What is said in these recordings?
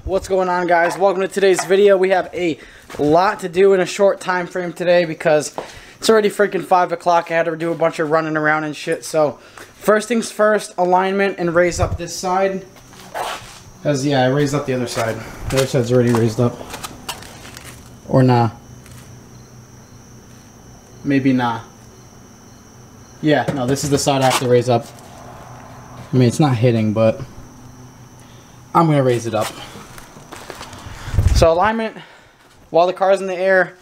What's going on, guys? Welcome to today's video. We have a lot to do in a short time frame today because it's already freaking 5 o'clock. I had to do a bunch of running around and shit. So first things first, alignment and raise up this side. Because yeah, I raised up the other side. The other side's already raised up. Or nah. Maybe nah. Yeah, no, this is the side I have to raise up. I mean, it's not hitting, but I'm going to raise it up. So alignment, while the car's in the air,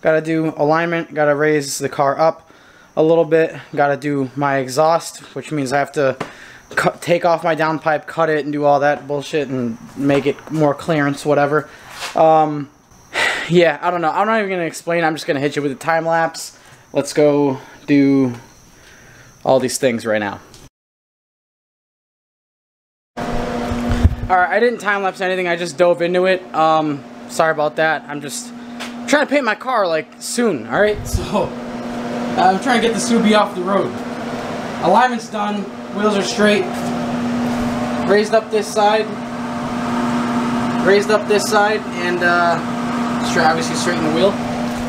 gotta do alignment, gotta raise the car up a little bit, gotta do my exhaust, which means I have to take off my downpipe, cut it, and do all that bullshit and make it more clearance, whatever. Yeah, I don't know. I'm not even gonna explain. I'm just gonna hit you with a time lapse. Let's go do all these things right now. Alright, I didn't time-lapse anything, I just dove into it. Sorry about that. I'm just trying to paint my car, like, soon, alright? So, I'm trying to get the Subi off the road. Alignment's done, wheels are straight. Raised up this side. And, obviously straighten the wheel.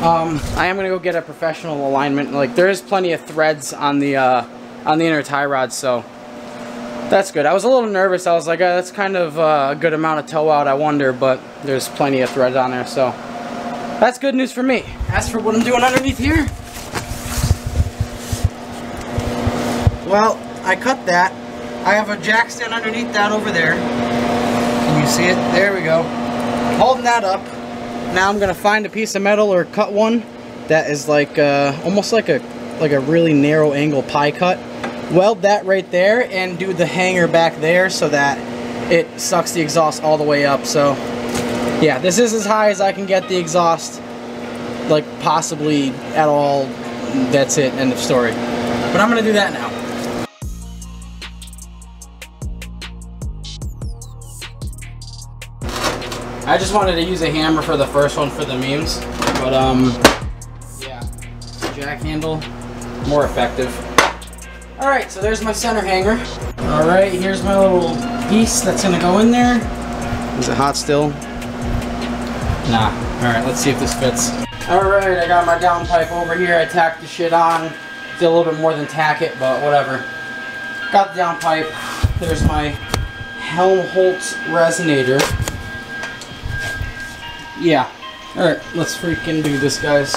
I am gonna go get a professional alignment. Like, there is plenty of threads on the inner tie rod, so that's good. I was a little nervous. I was like, that's kind of a good amount of toe out, I wonder, but there's plenty of thread on there, so that's good news for me. As for what I'm doing underneath here, well, I cut that. I have a jack stand underneath that over there. Can you see it? There we go. Holding that up. Now I'm gonna find a piece of metal or cut one that is like almost like a really narrow angle pie cut. Weld that right there and do the hanger back there so that it sucks the exhaust all the way up. So yeah, this is as high as I can get the exhaust, like possibly at all. That's it, end of story. But I'm gonna do that now. I just wanted to use a hammer for the first one for the memes, but yeah, jack handle, more effective. Alright, so there's my center hanger. Alright, here's my little piece that's gonna go in there. Is it hot still? Nah. Alright, let's see if this fits. Alright, I got my downpipe over here. I tacked the shit on. Did a little bit more than tack it, but whatever. Got the downpipe. There's my Helmholtz resonator. Yeah. Alright, let's freaking do this, guys.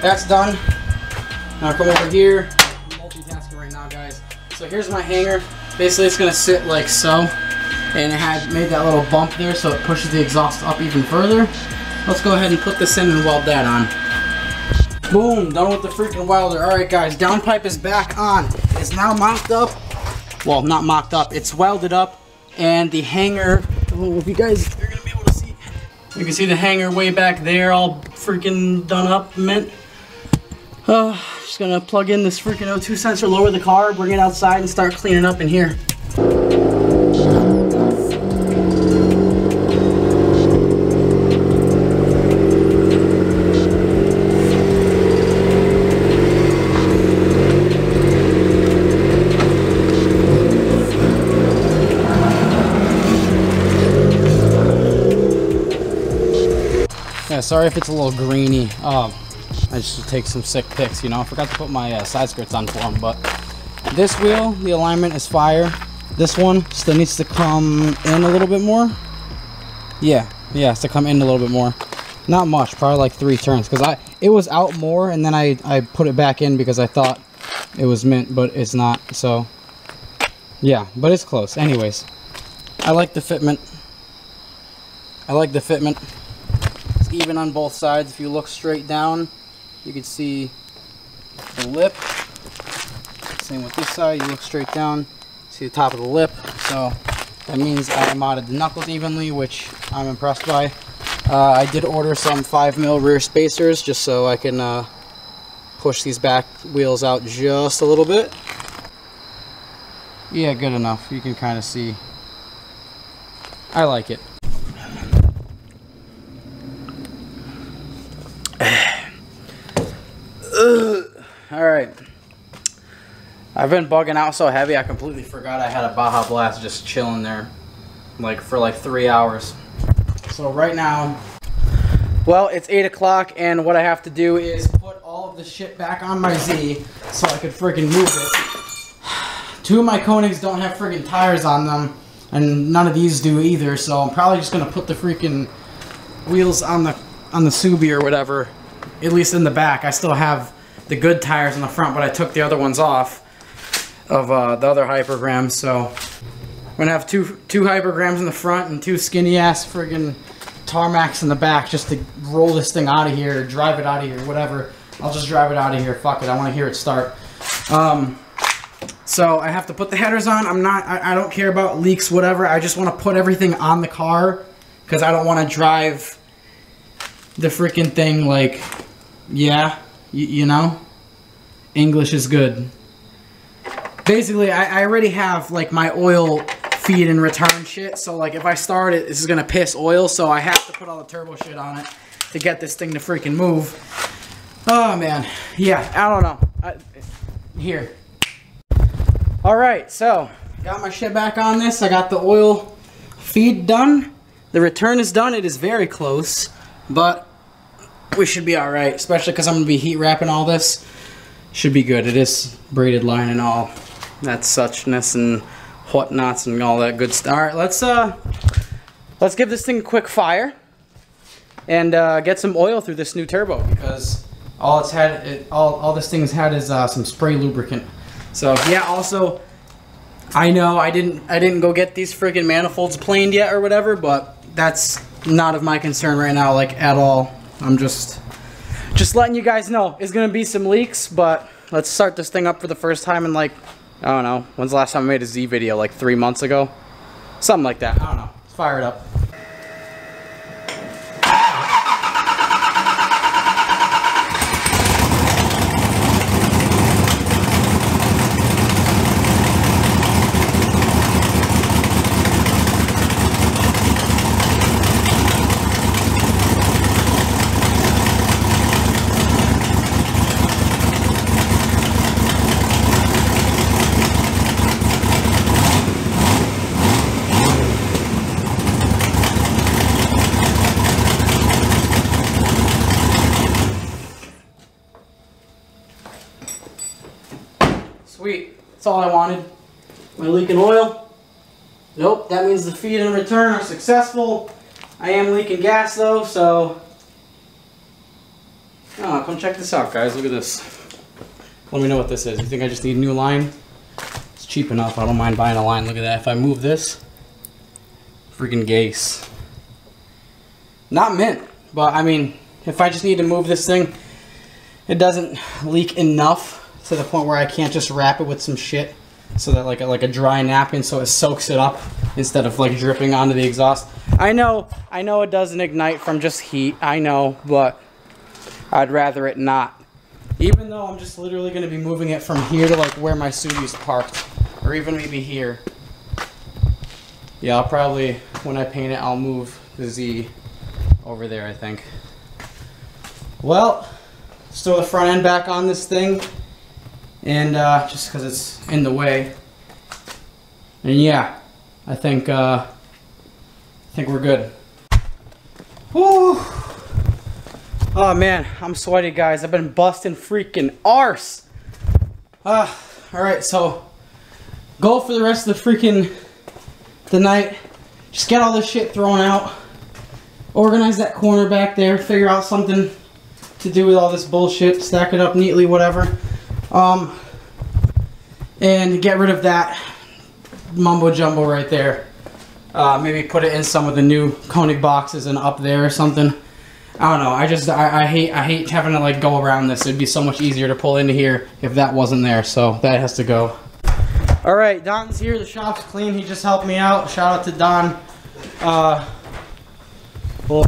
That's done. Now come over here. I'm multitasking right now, guys. So here's my hanger. Basically, it's gonna sit like so, and it had made that little bump there, so it pushes the exhaust up even further. Let's go ahead and put this in and weld that on. Boom! Done with the freaking welder. All right, guys. Downpipe is back on. It's now mocked up. Well, not mocked up. It's welded up, and the hanger. I don't know if you guys are gonna be able to see. You can see the hanger way back there, all freaking done up, mint. Just gonna plug in this freaking O2 sensor, lower the car, bring it outside, and start cleaning up in here. Yeah, sorry if it's a little greeny. I just take some sick pics, you know. I forgot to put my side skirts on for them, but this wheel, the alignment is fire. This one still needs to come in a little bit more. Yeah, it's to come in a little bit more. Not much, probably like 3 turns, because it was out more, and then I put it back in because I thought it was mint, but it's not. So yeah, but it's close. Anyways, I like the fitment. It's even on both sides. If you look straight down, you can see the lip. Same with this side. You look straight down, see the top of the lip. So that means I modded the knuckles evenly, which I'm impressed by. I did order some 5mm rear spacers just so I can push these back wheels out just a little bit. Yeah, good enough. You can kind of see. I like it. Alright. I've been bugging out so heavy I completely forgot I had a Baja Blast just chilling there for like 3 hours. So right now, well, it's 8 o'clock and what I have to do is put all of the shit back on my Z so I could freaking move it. 2 of my Koenigs don't have freaking tires on them and none of these do either, so I'm probably just gonna put the freaking wheels on the Subi or whatever, at least in the back. I still have the good tires in the front, but I took the other ones off of the other Hypergrams, so I'm gonna have two Hypergrams in the front and 2 skinny ass friggin' Tarmacs in the back just to roll this thing out of here, drive it out of here, whatever. I'll just drive it out of here. Fuck it. I want to hear it start. So I have to put the headers on. I don't care about leaks, whatever. I just want to put everything on the car because I don't want to drive the freaking thing like, yeah, you know, English is good. Basically, I already have like my oil feed and return shit, so like if I start it, this is gonna piss oil, so I have to put all the turbo shit on it to get this thing to freaking move. Oh man, yeah, I don't know. Here. Alright, so got my shit back on this. I got the oil feed done. The return is done. It is very close, but we should be alright, especially because I'm gonna be heat wrapping all this. Should be good. It is braided line and all that suchness and whatnots and all that good stuff. All right, let's give this thing a quick fire and get some oil through this new turbo because all this thing's had is some spray lubricant. So yeah, also I know I didn't go get these friggin' manifolds planed yet or whatever, but that's not of my concern right now, like at all. I'm just letting you guys know it's gonna be some leaks, but let's start this thing up for the first time in like, I don't know, when's the last time I made a Z video? Like 3 months ago? Something like that. I don't know. Let's fire it up. Sweet. That's all I wanted. Am I leaking oil? Nope. That means the feed and return are successful. I am leaking gas though, so... Oh, come check this out, guys. Look at this. Let me know what this is. You think I just need a new line? It's cheap enough. I don't mind buying a line. Look at that. If I move this, freaking Gase. Not mint, but I mean, if I just need to move this thing, it doesn't leak enough to the point where I can't just wrap it with some shit so that like a dry napkin so it soaks it up instead of like dripping onto the exhaust. I know it doesn't ignite from just heat, I know, but I'd rather it not. Even though I'm just literally going to be moving it from here to like where my Subi's parked, or even maybe here. Yeah, I'll probably, when I paint it, I'll move the Z over there, I think. Well, let's throw the front end back on this thing. And just because it's in the way, and yeah, I think we're good. Woo! Oh man, I'm sweaty, guys. I've been busting freaking arse. All right, so goal for the rest of the night. Just get all this shit thrown out, organize that corner back there, figure out something to do with all this bullshit, stack it up neatly, whatever. And get rid of that mumbo jumbo right there. Maybe put it in some of the new Koenig boxes and up there or something. I don't know. I hate having to like go around this. It'd be so much easier to pull into here if that wasn't there. So that has to go. All right, Don's here. The shop's clean. He just helped me out. Shout out to Don. Well,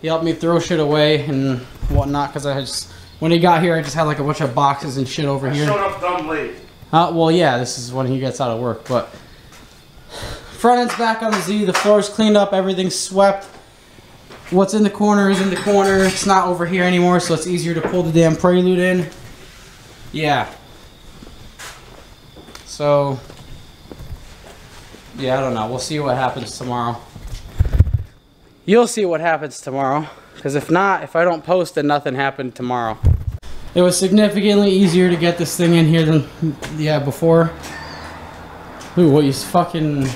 he helped me throw shit away and whatnot because when he got here, I just had like a bunch of boxes and shit over here. I showed up dumb late. Well, yeah, this is when he gets out of work, but front end's back on the Z, the floor's cleaned up, everything's swept. What's in the corner is in the corner. It's not over here anymore, so it's easier to pull the damn Prelude in. Yeah. So, yeah, I don't know. We'll see what happens tomorrow. You'll see what happens tomorrow, because if not, if I don't post, then nothing happened tomorrow. It was significantly easier to get this thing in here than, yeah, before. Ooh, what you fucking...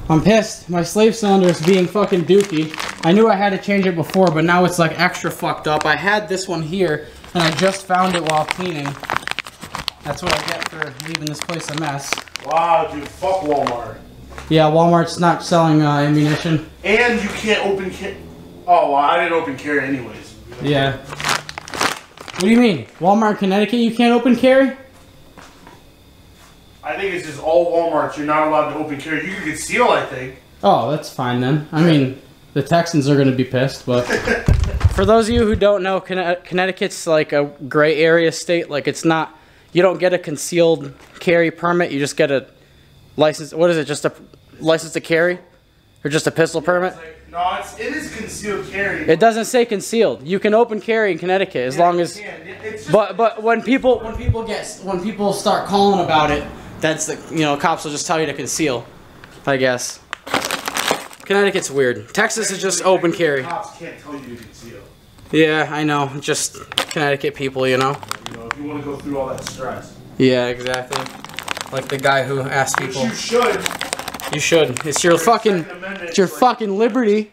I'm pissed. My slave cylinder is being fucking dookie. I knew I had to change it before, but now it's like extra fucked up. I had this one here, and I just found it while cleaning. That's what I get for leaving this place a mess. Wow, dude, fuck Walmart. Yeah, Walmart's not selling ammunition. And you can't open carry. Oh, well, I didn't open carry anyways. Yeah. What do you mean? Walmart, Connecticut, you can't open carry? I think it's just all Walmarts. You're not allowed to open carry. You can conceal, I think. Oh, that's fine then. I mean, the Texans are going to be pissed, but... For those of you who don't know, Connecticut's like a gray area state. Like, it's not... You don't get a concealed carry permit. You just get a license... What is it? Just a license to carry? Or just a pistol permit? No, it is concealed carry. It doesn't say concealed. You can open carry in Connecticut as long as. But when people start calling about it, that's the cops will just tell you to conceal. I guess. Connecticut's weird. Texas is just open carry. Cops can't tell you to conceal. Yeah, I know. Just Connecticut people, you know. If you want to go through all that stress. Yeah, exactly. Like the guy who asked people. Which you should. You should. It's your fucking. It's your fucking liberty.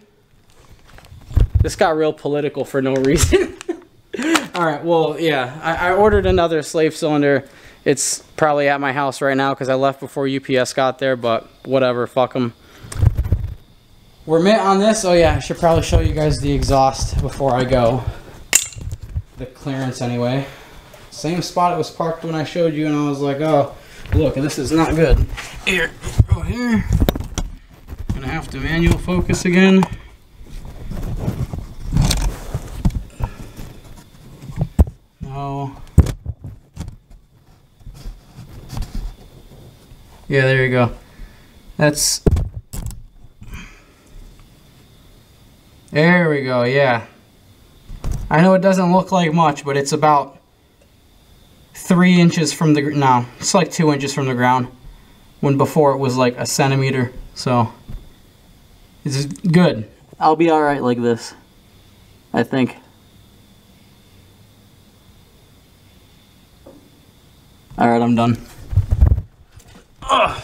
This got real political for no reason. Alright, well, yeah. I ordered another slave cylinder. It's probably at my house right now because I left before UPS got there, but whatever, fuck them. We're met on this. Oh yeah, I should probably show you guys the exhaust before I go. The clearance anyway. Same spot it was parked when I showed you, and I was like, oh, look, this is not good. Here, go here. Gonna have to manual focus again. No. Yeah, there you go. That's... There we go, yeah. I know it doesn't look like much, but it's about 3 inches from the... No, it's like 2 inches from the ground. When before it was like a centimeter. So, it's good. I'll be alright like this, I think. Alright, I'm done. Ugh.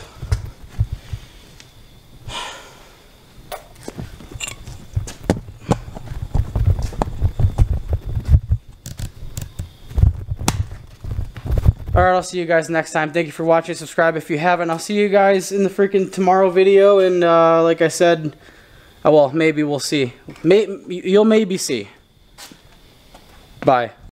Alright, I'll see you guys next time. Thank you for watching. Subscribe if you haven't. I'll see you guys in the freaking tomorrow video. And like I said, well, maybe we'll see. You'll maybe see. Bye.